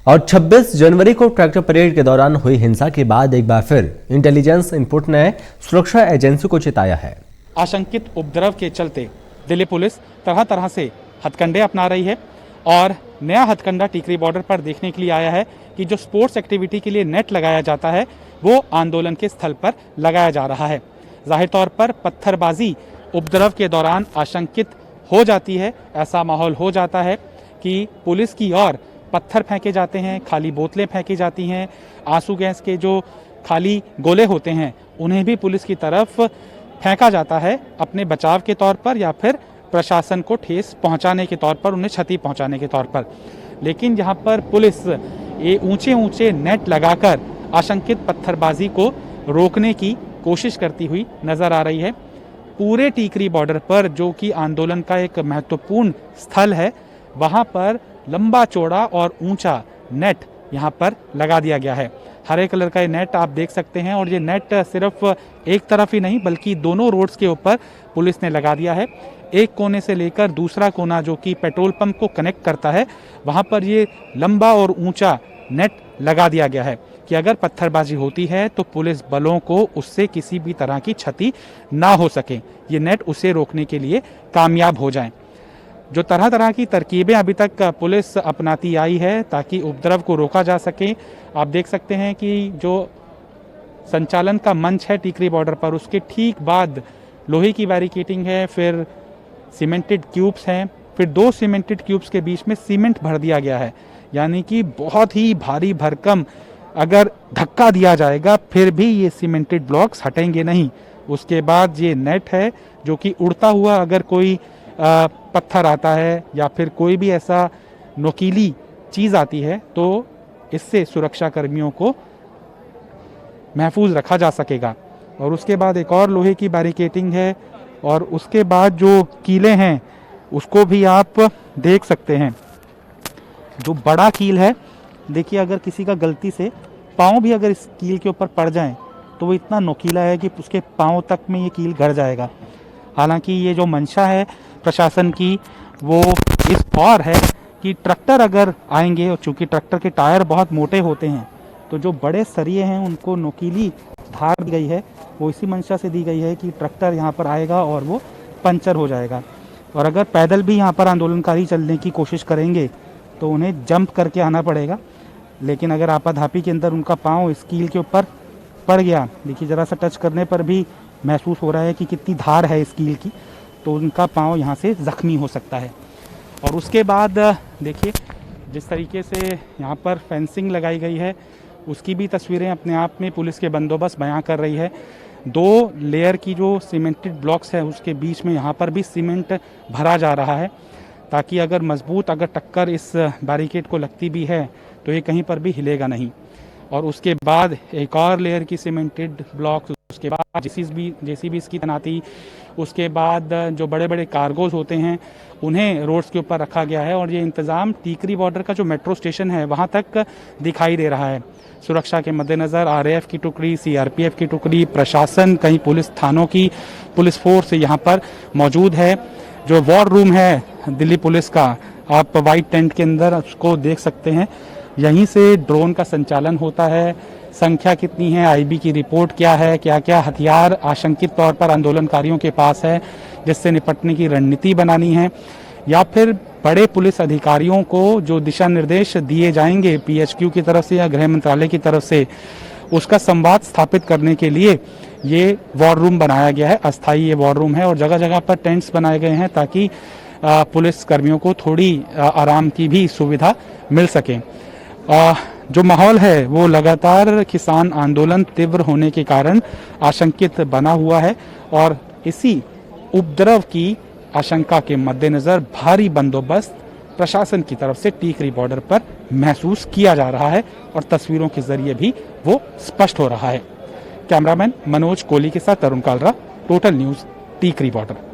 और 26 जनवरी को tractor parade के दौरान हुई हिंसा के बाद एक बार फिर इंटेलिजेंस इनपुट ने सुरक्षा एजेंसी को चेताया है। आशंकित उपद्रव के चलते दिल्ली पुलिस तरह तरह से हथकंडे अपना रही है और नया हथकंडा टीकरी बॉर्डर पर देखने के लिए आया है कि जो स्पोर्ट्स एक्टिविटी के लिए नेट लगाया जाता है वो आंदोलन के स्थल पर लगाया जा रहा है। जाहिर तौर पर पत्थरबाजी उपद्रव के दौरान आशंकित हो जाती है। ऐसा माहौल हो जाता है कि पुलिस की ओर पत्थर फेंके जाते हैं, खाली बोतलें फेंकी जाती हैं, आंसू गैस के जो खाली गोले होते हैं उन्हें भी पुलिस की तरफ फेंका जाता है अपने बचाव के तौर पर या फिर प्रशासन को ठेस पहुंचाने के तौर पर, उन्हें क्षति पहुंचाने के तौर पर। लेकिन यहाँ पर पुलिस ये ऊंचे ऊंचे नेट लगाकर आशंकित पत्थरबाजी को रोकने की कोशिश करती हुई नजर आ रही है। पूरे टीकरी बॉर्डर पर जो कि आंदोलन का एक महत्वपूर्ण स्थल है, वहाँ पर लंबा चौड़ा और ऊंचा नेट यहाँ पर लगा दिया गया है। हरे कलर का ये नेट आप देख सकते हैं और ये नेट सिर्फ एक तरफ ही नहीं बल्कि दोनों रोड्स के ऊपर पुलिस ने लगा दिया है। एक कोने से लेकर दूसरा कोना जो कि पेट्रोल पंप को कनेक्ट करता है, वहाँ पर ये लंबा और ऊंचा नेट लगा दिया गया है कि अगर पत्थरबाजी होती है तो पुलिस बलों को उससे किसी भी तरह की क्षति ना हो सके, ये नेट उसे रोकने के लिए कामयाब हो जाए। जो तरह तरह की तरकीबें अभी तक पुलिस अपनाती आई है ताकि उपद्रव को रोका जा सके। आप देख सकते हैं कि जो संचालन का मंच है टीकरी बॉर्डर पर, उसके ठीक बाद लोहे की बैरिकेडिंग है, फिर सीमेंटेड क्यूब्स हैं, फिर 2 सीमेंटेड क्यूब्स के बीच में सीमेंट भर दिया गया है। यानी कि बहुत ही भारी भरकम अगर धक्का दिया जाएगा फिर भी ये सीमेंटेड ब्लॉक्स हटेंगे नहीं। उसके बाद ये नेट है जो कि उड़ता हुआ अगर कोई पत्थर आता है या फिर कोई भी ऐसा नुकीली चीज़ आती है तो इससे सुरक्षा कर्मियों को महफूज रखा जा सकेगा। और उसके बाद एक और लोहे की बैरिकेडिंग है और उसके बाद जो कीले हैं उसको भी आप देख सकते हैं। जो बड़ा कील है, देखिए अगर किसी का गलती से पाँव भी अगर इस कील के ऊपर पड़ जाए तो वो इतना नुकीला है कि उसके पाँव तक में ये कील गड़ जाएगा। हालांकि ये जो मंशा है प्रशासन की वो इस और है कि ट्रैक्टर अगर आएंगे और चूँकि ट्रैक्टर के टायर बहुत मोटे होते हैं तो जो बड़े सरिये हैं उनको नुकीली धार दी गई है, वो इसी मंशा से दी गई है कि ट्रैक्टर यहाँ पर आएगा और वो पंचर हो जाएगा। और अगर पैदल भी यहाँ पर आंदोलनकारी चलने की कोशिश करेंगे तो उन्हें जंप करके आना पड़ेगा। लेकिन अगर आपाधापी के अंदर उनका पाँव इस कील के ऊपर पड़ गया, देखिए ज़रा सा टच करने पर भी महसूस हो रहा है कि कितनी धार है इस कील की, तो उनका पाँव यहाँ से ज़ख्मी हो सकता है। और उसके बाद देखिए जिस तरीके से यहाँ पर फेंसिंग लगाई गई है उसकी भी तस्वीरें अपने आप में पुलिस के बंदोबस्त बयां कर रही है। 2 लेयर की जो सीमेंटेड ब्लॉक्स है उसके बीच में यहाँ पर भी सीमेंट भरा जा रहा है ताकि अगर मजबूत अगर टक्कर इस बैरिकेड को लगती भी है तो ये कहीं पर भी हिलेगा नहीं। और उसके बाद एक और लेयर की सीमेंटेड ब्लॉक्स, उसके बाद जेसीबी इसकी तैनाती, उसके बाद जो बड़े बड़े कार्गोज होते हैं उन्हें रोड्स के ऊपर रखा गया है। और ये इंतज़ाम टीकरी बॉर्डर का जो मेट्रो स्टेशन है वहाँ तक दिखाई दे रहा है। सुरक्षा के मद्देनज़र आरएएफ की टुकड़ी, सीआरपीएफ की टुकड़ी, प्रशासन, कहीं पुलिस थानों की पुलिस फोर्स यहाँ पर मौजूद है। जो वॉर रूम है दिल्ली पुलिस का, आप वाइट टेंट के अंदर उसको देख सकते हैं। यहीं से ड्रोन का संचालन होता है। संख्या कितनी है, आईबी की रिपोर्ट क्या है, क्या क्या हथियार आशंकित तौर पर आंदोलनकारियों के पास है जिससे निपटने की रणनीति बनानी है, या फिर बड़े पुलिस अधिकारियों को जो दिशा निर्देश दिए जाएंगे पीएचक्यू की तरफ से या गृह मंत्रालय की तरफ से, उसका संवाद स्थापित करने के लिए ये वॉर रूम बनाया गया है। अस्थायी ये वॉर रूम है और जगह जगह पर टेंट्स बनाए गए हैं ताकि पुलिस कर्मियों को थोड़ी आराम की भी सुविधा मिल सके। जो माहौल है वो लगातार किसान आंदोलन तीव्र होने के कारण आशंकित बना हुआ है और इसी उपद्रव की आशंका के मद्देनज़र भारी बंदोबस्त प्रशासन की तरफ से टीकरी बॉर्डर पर महसूस किया जा रहा है और तस्वीरों के जरिए भी वो स्पष्ट हो रहा है। कैमरामैन मनोज कोहली के साथ Tarun Kalra, total news, Tikri border.